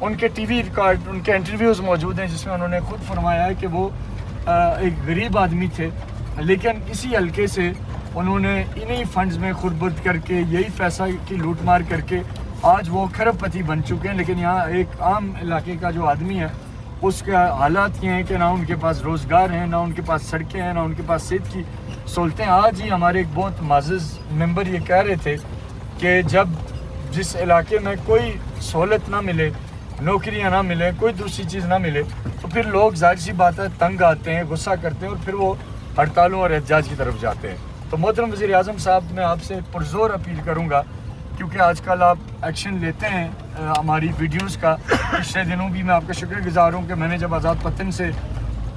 ان کے T V record, ان کے interviews موجود ہیں جس میں انہوں نے خود فرمایا ہے کہ وہ ایک غریب آدمی تھے، لیکن اسی حلقے سے انہوں نے انہی فنڈز میں خربرد کر کے یہی پیسہ کی لوٹ مار کر کے آج وہ کھرب پتی بن چکے ہیں. لیکن یہاں ایک عام علاقے کا جو آدمی ہے اس کا حالات یہ ہیں کہ نہ ان کے پاس روزگار ہیں، نہ ان کے پاس سڑکیں ہیں، نہ ان کے پاس صحت کی سہولتیں. آج ہی ہمارے ایک بہت معزز ممبر یہ کہہ رہے تھے کہ جب جس علاقے میں کوئی سہولت نہ ملے، نوکریاں نہ ملے، کوئی دوسری چیز نہ ملے، تو پھر لوگ ظاہر سی بات ہے تنگ آتے ہیں، غصہ کرتے ہیں اور پھر وہ ہڑتالوں اور احتجاج کی طرف جاتے ہیں. تو محترم وزیر اعظم صاحب، میں آپ سے پرزور اپیل کروں گا، کیونکہ آج کل آپ ایکشن لیتے ہیں ہماری ویڈیوز کا. پچھلے دنوں بھی میں آپ کا شکر گزار ہوں کہ میں نے جب آزاد پتن سے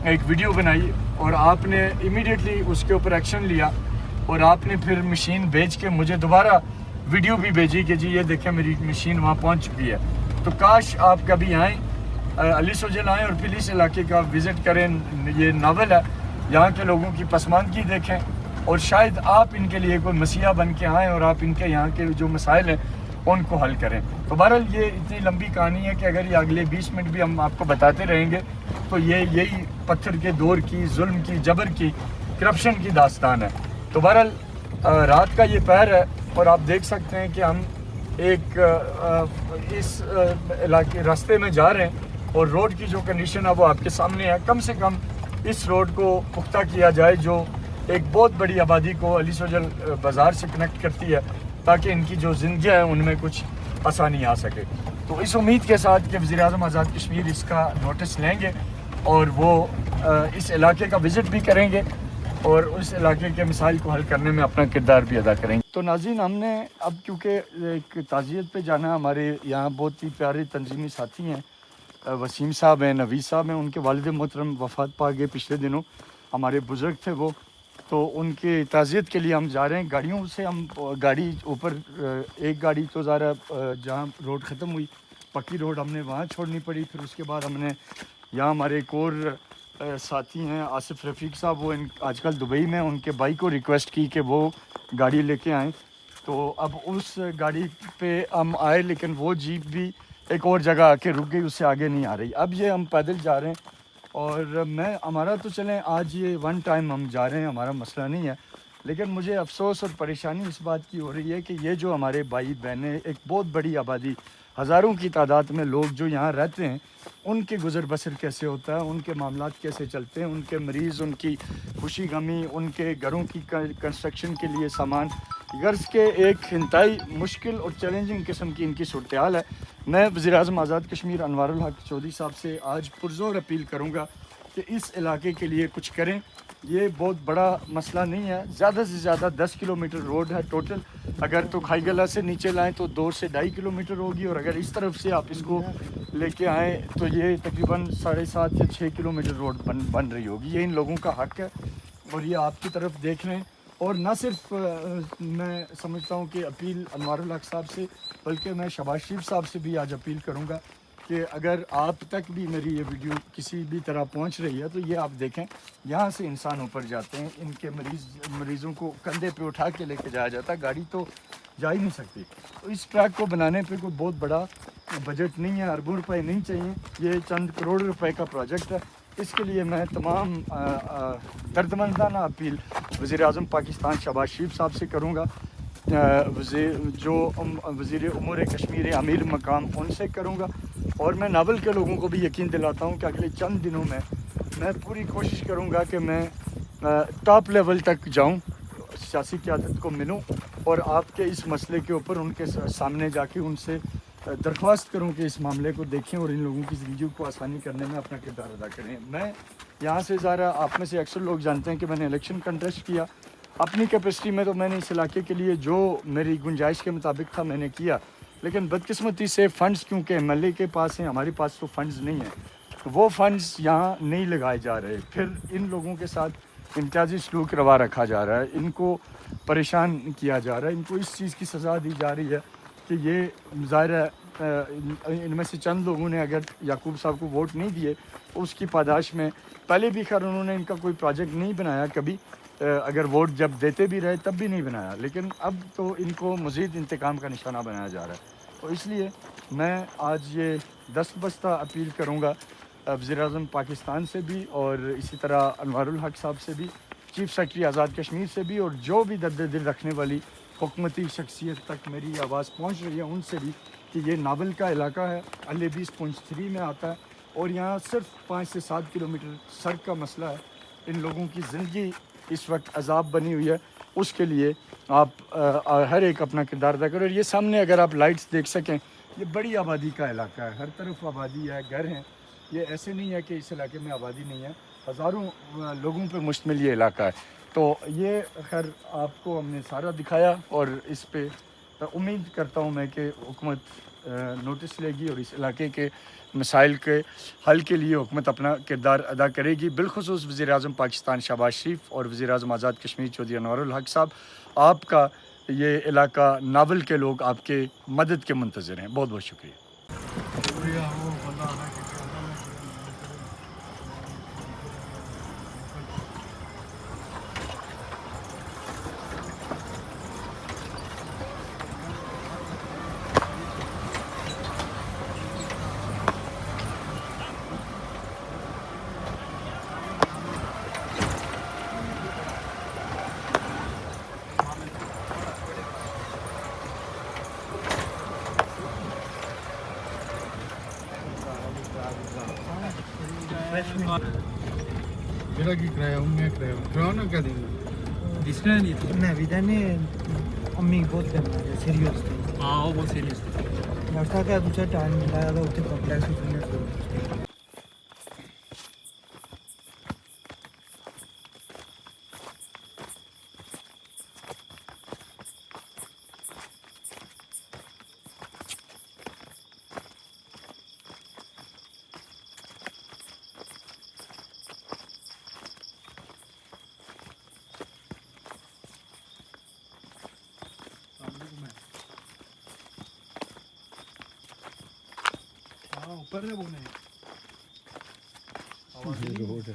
ایک ویڈیو بنائی اور آپ نے امیڈیٹلی اس کے اوپر ایکشن لیا اور آپ نے پھر مشین بھیج کے مجھے دوبارہ ویڈیو بھی بھیجی کہ جی یہ دیکھیں میری مشین وہاں پہنچ چکی ہے. تو کاش آپ کبھی آئیں، علی سوجل آئیں اور پھر اس علاقے کا وزٹ کریں. یہ ناول ہے، یہاں کے لوگوں کی پسماندگی دیکھیں اور شاید آپ ان کے لیے کوئی مسیحا بن کے آئیں اور آپ ان کے یہاں کے جو مسائل ہیں ان کو حل کریں. تو بہرحال یہ اتنی لمبی کہانی ہے کہ اگر یہ اگلے 20 منٹ بھی ہم آپ کو بتاتے رہیں گے تو یہی پتھر کے دور کی، ظلم کی، جبر کی، کرپشن کی داستان ہے. تو بہرحال رات کا یہ پہر ہے اور آپ دیکھ سکتے ہیں کہ ہم ایک اس علاقے راستے میں جا رہے ہیں اور روڈ کی جو کنڈیشن ہے وہ آپ کے سامنے ہے. کم سے کم اس روڈ کو پختہ کیا جائے جو ایک بہت بڑی آبادی کو علی سوجل بازار سے کنیکٹ کرتی ہے، تاکہ ان کی جو زندگیاں ہیں ان میں کچھ آسانی آ سکے. تو اس امید کے ساتھ کہ وزیر اعظم آزاد کشمیر اس کا نوٹس لیں گے اور وہ اس علاقے کا وزٹ بھی کریں گے اور اس علاقے کے مسائل کو حل کرنے میں اپنا کردار بھی ادا کریں گے. تو ناظرین، ہم نے اب کیونکہ ایک تعزیت پہ جانا، ہمارے یہاں بہت ہی پیارے تنظیمی ساتھی ہیں، وسیم صاحب ہیں، نوید صاحب ہیں، ان کے والد محترم وفات پا گئے پچھلے دنوں. ہمارے بزرگ تھے وہ، تو ان کے تعزیت کے لیے ہم جا رہے ہیں. گاڑیوں سے ہم گاڑی اوپر ایک گاڑی تو ذرا جہاں روڈ ختم ہوئی پکی روڈ ہم نے وہاں چھوڑنی پڑی. پھر اس کے بعد ہم نے یہاں ہمارے ایک اور ساتھی ہیں آصف رفیق صاحب، وہ آج کل دبئی میں، ان کے بھائی کو ریکویسٹ کی کہ وہ گاڑی لے کے آئیں. تو اب اس گاڑی پہ ہم آئے لیکن وہ جیپ بھی ایک اور جگہ آ کے رک گئی، اس سے آگے نہیں آ رہی. اب یہ ہم پیدل جا رہے ہیں اور ہمارا تو چلیں آج یہ ون ٹائم ہم جا رہے ہیں، ہمارا مسئلہ نہیں ہے، لیکن مجھے افسوس اور پریشانی اس بات کی ہو رہی ہے کہ یہ جو ہمارے بھائی بہنیں، ایک بہت بڑی آبادی، ہزاروں کی تعداد میں لوگ جو یہاں رہتے ہیں، ان کے گزر بسر کیسے ہوتا ہے، ان کے معاملات کیسے چلتے ہیں، ان کے مریض، ان کی خوشی غمی، ان کے گھروں کی کنسٹرکشن کے لیے سامان، غرض کے ایک انتہائی مشکل اور چیلنجنگ قسم کی ان کی صورتحال ہے. میں وزیر اعظم آزاد کشمیر انوار الحق چودھری صاحب سے آج پرزور اپیل کروں گا کہ اس علاقے کے لیے کچھ کریں. یہ بہت بڑا مسئلہ نہیں ہے، زیادہ سے زیادہ 10 کلومیٹر روڈ ہے ٹوٹل. اگر تو کھائی گلہ سے نیچے لائیں تو 2 سے 2.5 کلومیٹر ہوگی، اور اگر اس طرف سے آپ اس کو لے کے آئیں تو یہ تقریباً 7.5 یا 6 کلومیٹر روڈ بن رہی ہوگی. یہ ان لوگوں کا حق ہے اور یہ آپ کی طرف دیکھ لیں. اور نہ صرف میں سمجھتا ہوں کہ اپیل انوار الحق صاحب سے، بلکہ میں شہباز شریف صاحب سے بھی آج اپیل کروں گا کہ اگر آپ تک بھی میری یہ ویڈیو کسی بھی طرح پہنچ رہی ہے تو یہ آپ دیکھیں، یہاں سے انسان اوپر جاتے ہیں، ان کے مریضوں کو کندھے پہ اٹھا کے لے کے جایا جاتا ہے، گاڑی تو جا ہی نہیں سکتی. تو اس ٹریک کو بنانے پہ کوئی بہت بڑا بجٹ نہیں ہے، اربوں روپے نہیں چاہیے، یہ چند کروڑ روپے کا پروجیکٹ ہے. اس کے لیے میں تمام دردمندانہ اپیل وزیر اعظم پاکستان شہباز شریف صاحب سے کروں گا، وزیر امور کشمیر امیر مقام ان سے کروں گا، اور میں ناول کے لوگوں کو بھی یقین دلاتا ہوں کہ اگلے چند دنوں میں پوری کوشش کروں گا کہ میں ٹاپ لیول تک جاؤں، سیاسی قیادت کو ملوں اور آپ کے اس مسئلے کے اوپر ان کے سامنے جا کے ان سے درخواست کروں کہ اس معاملے کو دیکھیں اور ان لوگوں کی زندگیوں کو آسانی کرنے میں اپنا کردار ادا کریں. میں یہاں سے ذرا، آپ میں سے اکثر لوگ جانتے ہیں کہ میں نے الیکشن کنٹیسٹ کیا، اپنی کیپیسٹی میں تو میں نے اس علاقے کے لیے جو میری گنجائش کے مطابق تھا میں نے کیا، لیکن بدقسمتی سے فنڈز کیونکہ ایم ایل اے کے پاس ہیں، ہمارے پاس تو فنڈز نہیں ہیں، وہ فنڈز یہاں نہیں لگائے جا رہے. پھر ان لوگوں کے ساتھ امتیازی سلوک روا رکھا جا رہا ہے، ان کو پریشان کیا جا رہا ہے، ان کو اس چیز کی سزا دی جا رہی ہے کہ یہ ظاہر ہے ان میں سے چند لوگوں نے اگر یعقوب صاحب کو ووٹ نہیں دیے، اس کی پاداش میں پہلے بھی خیر انہوں نے ان کا کوئی پروجیکٹ نہیں بنایا کبھی، اگر ووٹ جب دیتے بھی رہے تب بھی نہیں بنایا، لیکن اب تو ان کو مزید انتقام کا نشانہ بنایا جا رہا ہے. تو اس لیے میں آج یہ دست بستہ اپیل کروں گا وزیر اعظم پاکستان سے بھی، اور اسی طرح انوار الحق صاحب سے بھی، چیف سیکرٹری آزاد کشمیر سے بھی، اور جو بھی درد دل رکھنے والی حکومتی شخصیت تک میری آواز پہنچ رہی ہے ان سے بھی، کہ یہ ناول کا علاقہ ہے، LA-20.3 میں آتا ہے، اور یہاں صرف 5 سے 7 کلومیٹر سڑک کا مسئلہ ہے۔ ان لوگوں کی زندگی اس وقت عذاب بنی ہوئی ہے، اس کے لیے آپ ہر ایک اپنا کردار ادا کریں۔ اور یہ سامنے اگر آپ لائٹس دیکھ سکیں، یہ بڑی آبادی کا علاقہ ہے، ہر طرف آبادی ہے، گھر ہیں، یہ ایسے نہیں ہے کہ اس علاقے میں آبادی نہیں ہے، ہزاروں لوگوں پہ مشتمل یہ علاقہ ہے۔ تو یہ خیر آپ کو ہم نے سارا دکھایا، اور اس پہ امید کرتا ہوں میں کہ حکومت نوٹس لے گی اور اس علاقے کے مسائل کے حل کے لیے حکومت اپنا کردار ادا کرے گی۔ بالخصوص وزیر اعظم پاکستان شہباز شریف اور وزیر اعظم آزاد کشمیر چودھری انوار الحق صاحب، آپ کا یہ علاقہ ناول کے لوگ آپ کے مدد کے منتظر ہیں۔ بہت بہت شکریہ۔ میرا کی کرایہ ہوں میں کرایہ نہ کیا دیں گے جس میں نہیں میں بھی دنے امی بہت بیمار ہے سیریس ہاں وہ بہت سیریس ڈاکٹر صاحب کا دوسرا ٹائم ملایا تھا اتنے کمپلیکس ہاں اوپر ہے وہ نہیں روڈ ہے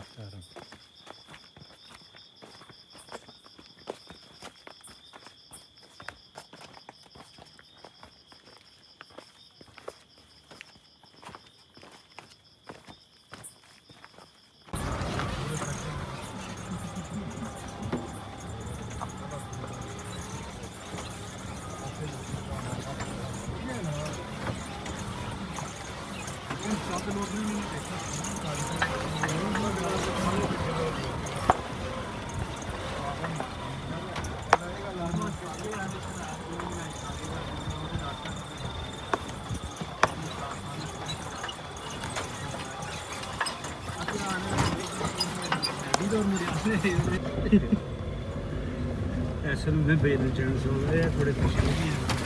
اصل میں بے چانس ہو گئے تھوڑے خوشی